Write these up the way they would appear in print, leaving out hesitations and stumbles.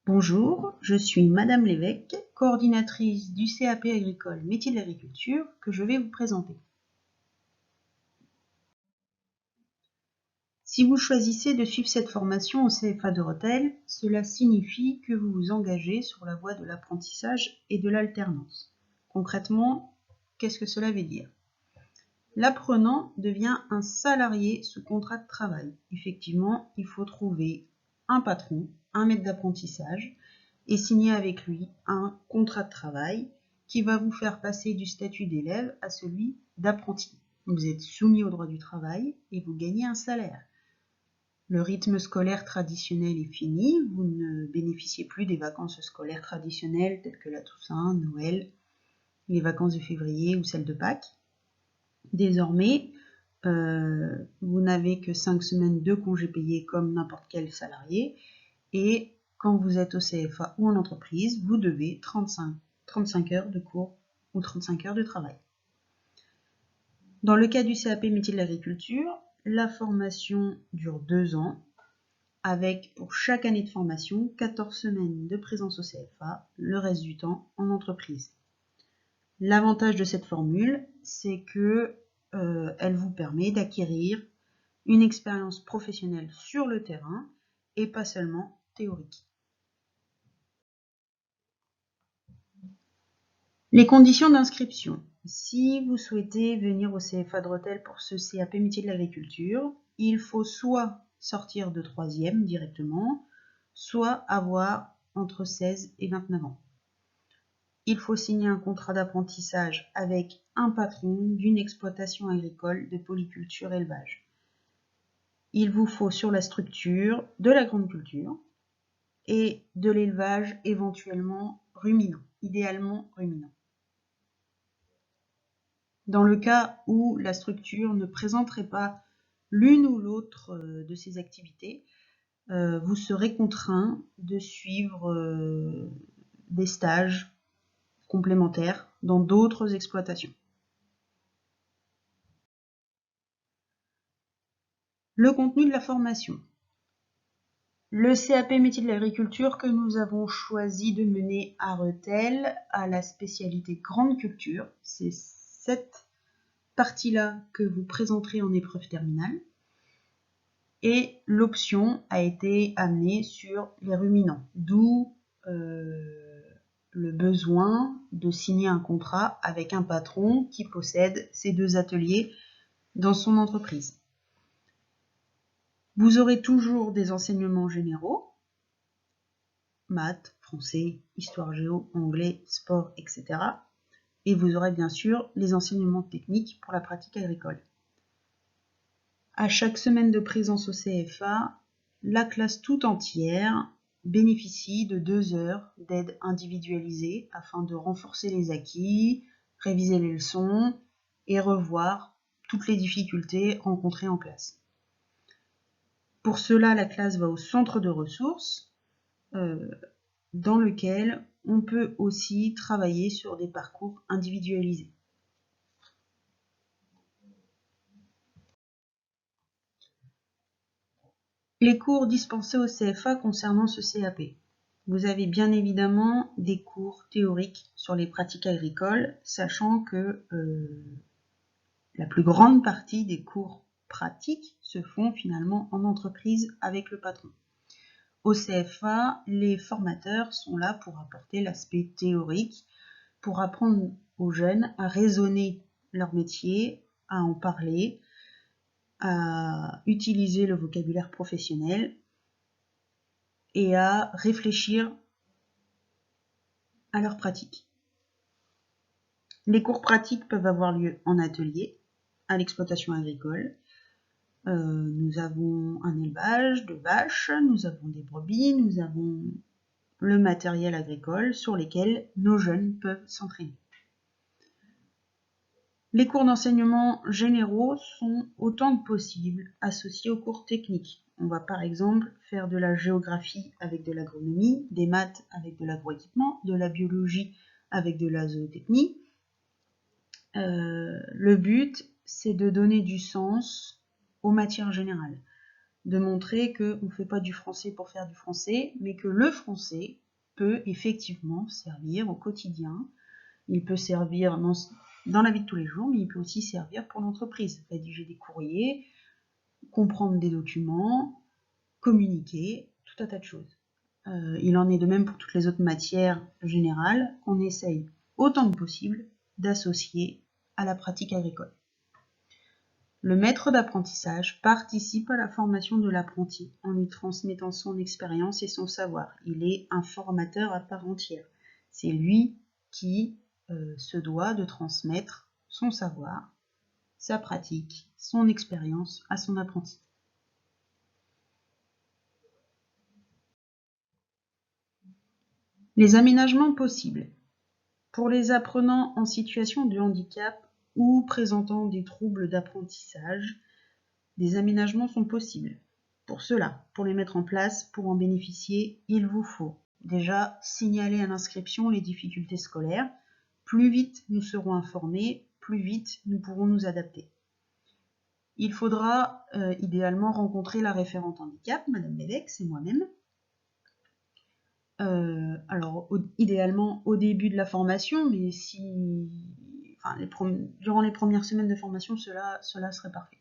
Bonjour, je suis Madame Lévesque, coordinatrice du CAP agricole métier de l'agriculture que je vais vous présenter. Si vous choisissez de suivre cette formation au CFA de Rethel, cela signifie que vous vous engagez sur la voie de l'apprentissage et de l'alternance. Concrètement, qu'est-ce que cela veut dire? L'apprenant devient un salarié sous contrat de travail. Effectivement, il faut trouver un patron, un maître d'apprentissage, et signer avec lui un contrat de travail qui va vous faire passer du statut d'élève à celui d'apprenti. Vous êtes soumis au droit du travail et vous gagnez un salaire. Le rythme scolaire traditionnel est fini, vous ne bénéficiez plus des vacances scolaires traditionnelles telles que la Toussaint, Noël, les vacances de février ou celles de Pâques. Désormais, vous n'avez que 5 semaines de congés payés comme n'importe quel salarié, et quand vous êtes au CFA ou en entreprise, vous devez 35 heures de cours ou 35 heures de travail. Dans le cas du CAP métier de l'agriculture, la formation dure 2 ans, avec pour chaque année de formation 14 semaines de présence au CFA, le reste du temps en entreprise. L'avantage de cette formule, c'est que elle vous permet d'acquérir une expérience professionnelle sur le terrain et pas seulement théorique. Les conditions d'inscription. Si vous souhaitez venir au CFA de Rethel pour ce CAP métier de l'agriculture, il faut soit sortir de 3e directement, soit avoir entre 16 et 29 ans. Il faut signer un contrat d'apprentissage avec un patron d'une exploitation agricole de polyculture élevage. Il vous faut sur la structure de la grande culture et de l'élevage éventuellement ruminant, idéalement ruminant. Dans le cas où la structure ne présenterait pas l'une ou l'autre de ces activités, vous serez contraint de suivre des stages complémentaires dans d'autres exploitations. Le contenu de la formation. Le CAP métier de l'agriculture que nous avons choisi de mener à Rethel a la spécialité grande culture. C'est cette partie-là que vous présenterez en épreuve terminale. Et l'option a été amenée sur les ruminants, d'où le besoin de signer un contrat avec un patron qui possède ces 2 ateliers dans son entreprise. Vous aurez toujours des enseignements généraux, maths, français, histoire géo, anglais, sport, etc. Et vous aurez bien sûr les enseignements techniques pour la pratique agricole. À chaque semaine de présence au CFA, la classe tout entière bénéficie de 2 heures d'aide individualisée afin de renforcer les acquis, réviser les leçons et revoir toutes les difficultés rencontrées en classe. Pour cela, la classe va au centre de ressources dans lequel on peut aussi travailler sur des parcours individualisés. Les cours dispensés au CFA concernant ce CAP. Vous avez bien évidemment des cours théoriques sur les pratiques agricoles, sachant que la plus grande partie des cours pratiques se font finalement en entreprise avec le patron. Au CFA, les formateurs sont là pour apporter l'aspect théorique, pour apprendre aux jeunes à raisonner leur métier, à en parler, à utiliser le vocabulaire professionnel et à réfléchir à leur pratique. Les cours pratiques peuvent avoir lieu en atelier, à l'exploitation agricole. Nous avons un élevage de vaches, nous avons des brebis, nous avons le matériel agricole sur lesquels nos jeunes peuvent s'entraîner. Les cours d'enseignement généraux sont autant que possible associés aux cours techniques. On va par exemple faire de la géographie avec de l'agronomie, des maths avec de l'agroéquipement, de la biologie avec de la zootechnie. Le but, c'est de donner du sens aux matières générales, de montrer qu'on ne fait pas du français pour faire du français, mais que le français peut effectivement servir au quotidien. Il peut servir dans la vie de tous les jours, mais il peut aussi servir pour l'entreprise. Rédiger des courriers, comprendre des documents, communiquer, tout un tas de choses. Il en est de même pour toutes les autres matières générales qu'on essaye autant que possible d'associer à la pratique agricole. Le maître d'apprentissage participe à la formation de l'apprenti en lui transmettant son expérience et son savoir. Il est un formateur à part entière. C'est lui qui se doit de transmettre son savoir, sa pratique, son expérience à son apprenti. Les aménagements possibles. Pour les apprenants en situation de handicap ou présentant des troubles d'apprentissage, des aménagements sont possibles. Pour cela, pour les mettre en place, pour en bénéficier, il vous faut déjà signaler à l'inscription les difficultés scolaires. Plus vite nous serons informés, plus vite nous pourrons nous adapter. Il faudra idéalement rencontrer la référente handicap, Madame Lévesque, c'est moi-même. Idéalement au début de la formation, mais durant les premières semaines de formation, cela serait parfait.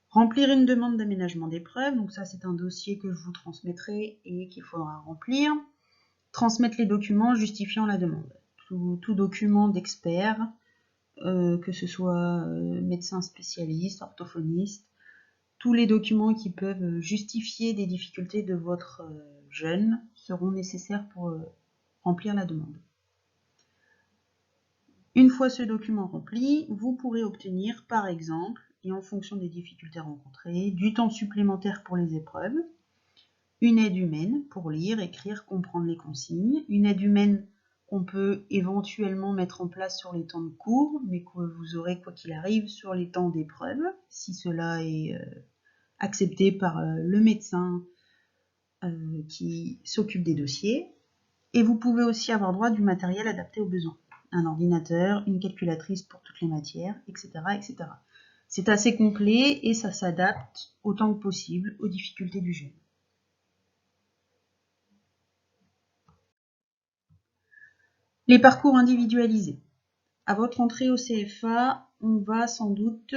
Remplir une demande d'aménagement d'épreuves, donc ça c'est un dossier que je vous transmettrai et qu'il faudra remplir. Transmettre les documents justifiant la demande. Tout document d'expert, que ce soit médecin spécialiste, orthophoniste, tous les documents qui peuvent justifier des difficultés de votre jeune seront nécessaires pour remplir la demande. Une fois ce document rempli, vous pourrez obtenir, par exemple, et en fonction des difficultés rencontrées, du temps supplémentaire pour les épreuves, une aide humaine pour lire, écrire, comprendre les consignes, une aide humaine qu'on peut éventuellement mettre en place sur les temps de cours, mais que vous aurez, quoi qu'il arrive, sur les temps d'épreuve, si cela est accepté par le médecin qui s'occupe des dossiers. Et vous pouvez aussi avoir droit du matériel adapté aux besoins. Un ordinateur, une calculatrice pour toutes les matières, etc. etc. C'est assez complet et ça s'adapte autant que possible aux difficultés du jeune. Les parcours individualisés. À votre entrée au CFA, on va sans doute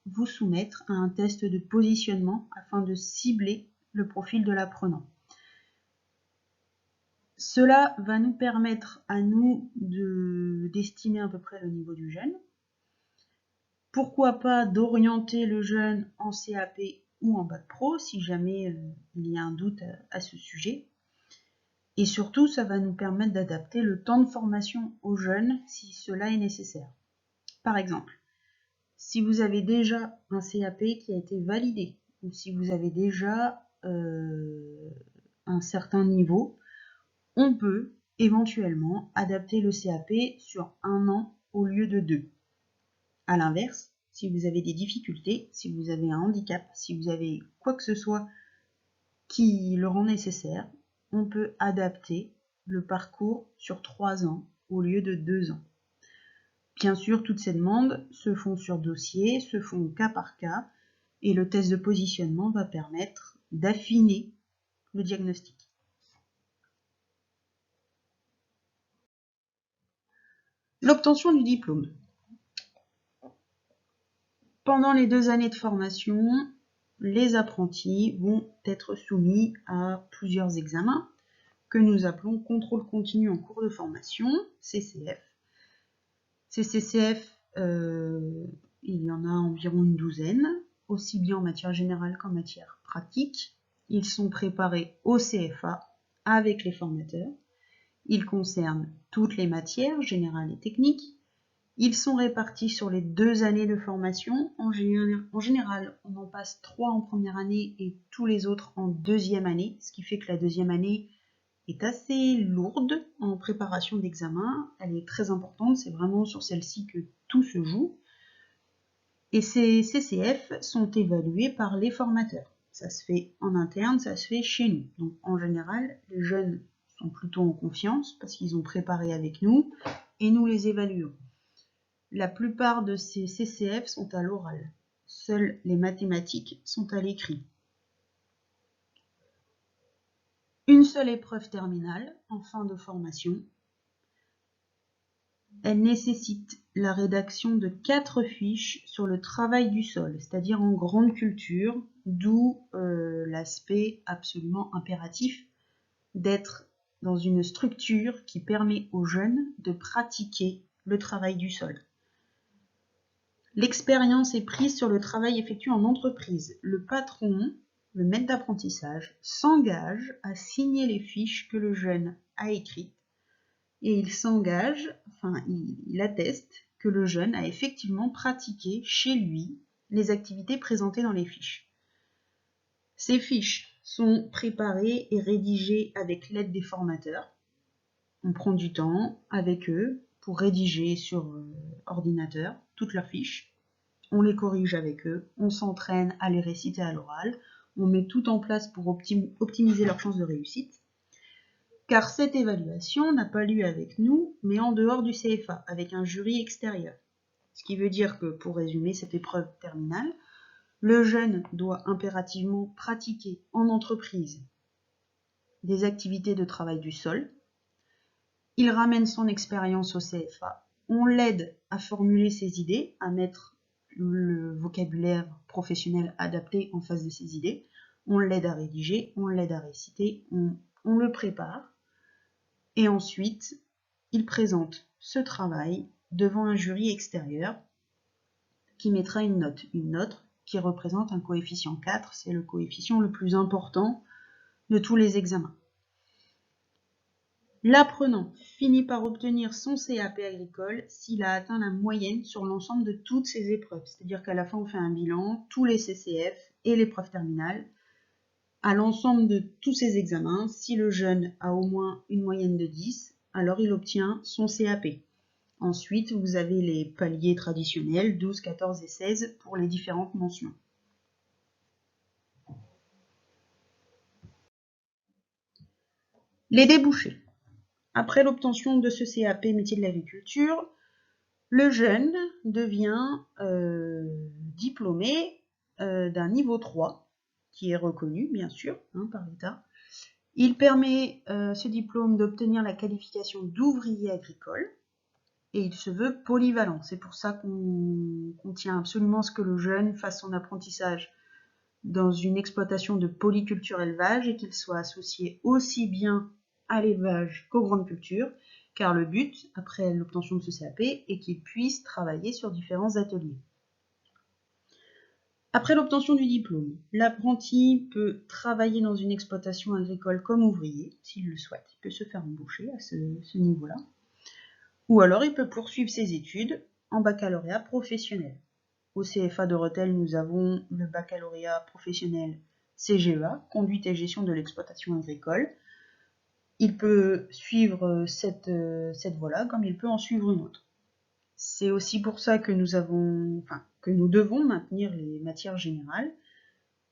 vous soumettre à un test de positionnement afin de cibler le profil de l'apprenant. Cela va nous permettre à nous d'estimer à peu près le niveau du jeune. Pourquoi pas d'orienter le jeune en CAP ou en bac pro si jamais il y a un doute à ce sujet. Et surtout, ça va nous permettre d'adapter le temps de formation aux jeunes si cela est nécessaire. Par exemple, si vous avez déjà un CAP qui a été validé, ou si vous avez déjà un certain niveau, on peut éventuellement adapter le CAP sur 1 an au lieu de 2. A l'inverse, si vous avez des difficultés, si vous avez un handicap, si vous avez quoi que ce soit qui le rend nécessaire, on peut adapter le parcours sur 3 ans au lieu de 2 ans. Bien sûr, toutes ces demandes se font sur dossier, se font cas par cas, et le test de positionnement va permettre d'affiner le diagnostic. L'obtention du diplôme. Pendant les 2 années de formation, les apprentis vont être soumis à plusieurs examens que nous appelons contrôle continu en cours de formation, CCF. Ces CCF, il y en a environ une douzaine, aussi bien en matière générale qu'en matière pratique. Ils sont préparés au CFA avec les formateurs. Ils concernent toutes les matières générales et techniques. Ils sont répartis sur les 2 années de formation. En général, on en passe 3 en première année et tous les autres en 2e année, ce qui fait que la 2e année est assez lourde en préparation d'examen. Elle est très importante, c'est vraiment sur celle-ci que tout se joue. Et ces CCF sont évalués par les formateurs. Ça se fait en interne, ça se fait chez nous. Donc en général, les jeunes sont plutôt en confiance parce qu'ils ont préparé avec nous et nous les évaluons. La plupart de ces CCF sont à l'oral. Seules les mathématiques sont à l'écrit. Une seule épreuve terminale en fin de formation. Elle nécessite la rédaction de 4 fiches sur le travail du sol, c'est-à-dire en grande culture, d'où l'aspect absolument impératif d'être dans une structure qui permet aux jeunes de pratiquer le travail du sol. L'expérience est prise sur le travail effectué en entreprise. Le patron, le maître d'apprentissage, s'engage à signer les fiches que le jeune a écrites et il atteste que le jeune a effectivement pratiqué chez lui les activités présentées dans les fiches. Ces fiches sont préparées et rédigées avec l'aide des formateurs. On prend du temps avec eux pour rédiger sur ordinateur toutes leurs fiches. On les corrige avec eux, on s'entraîne à les réciter à l'oral, on met tout en place pour optimiser leurs chances de réussite. Car cette évaluation n'a pas lieu avec nous, mais en dehors du CFA, avec un jury extérieur. Ce qui veut dire que, pour résumer cette épreuve terminale, le jeune doit impérativement pratiquer en entreprise des activités de travail du sol. Il ramène son expérience au CFA. On l'aide à formuler ses idées, à mettre le vocabulaire professionnel adapté en face de ses idées. On l'aide à rédiger, on l'aide à réciter, on le prépare. Et ensuite, il présente ce travail devant un jury extérieur qui mettra une note qui représente un coefficient 4, c'est le coefficient le plus important de tous les examens. L'apprenant finit par obtenir son CAP agricole s'il a atteint la moyenne sur l'ensemble de toutes ses épreuves, c'est-à-dire qu'à la fin on fait un bilan, tous les CCF et l'épreuve terminale, à l'ensemble de tous ces examens. Si le jeune a au moins une moyenne de 10, alors il obtient son CAP. Ensuite, vous avez les paliers traditionnels, 12, 14 et 16 pour les différentes mentions. Les débouchés. Après l'obtention de ce CAP métier de l'agriculture, le jeune devient diplômé d'un niveau 3, qui est reconnu bien sûr par l'État. Il permet ce diplôme d'obtenir la qualification d'ouvrier agricole et il se veut polyvalent. C'est pour ça qu'on tient absolument à ce que le jeune fasse son apprentissage dans une exploitation de polyculture élevage et qu'il soit associé aussi bien à l'élevage qu'aux grandes cultures, car le but, après l'obtention de ce CAP, est qu'il puisse travailler sur différents ateliers. Après l'obtention du diplôme, l'apprenti peut travailler dans une exploitation agricole comme ouvrier, s'il le souhaite. Il peut se faire embaucher à ce niveau-là. Ou alors il peut poursuivre ses études en baccalauréat professionnel. Au CFA de Rethel, nous avons le baccalauréat professionnel CGEA, conduite et gestion de l'exploitation agricole. Il peut suivre cette voie-là comme il peut en suivre une autre. C'est aussi pour ça que nous devons maintenir les matières générales.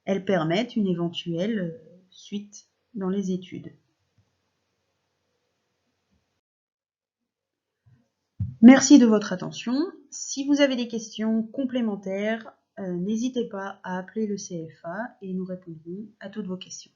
Elles permettent une éventuelle suite dans les études. Merci de votre attention. Si vous avez des questions complémentaires, n'hésitez pas à appeler le CFA et nous répondrons à toutes vos questions.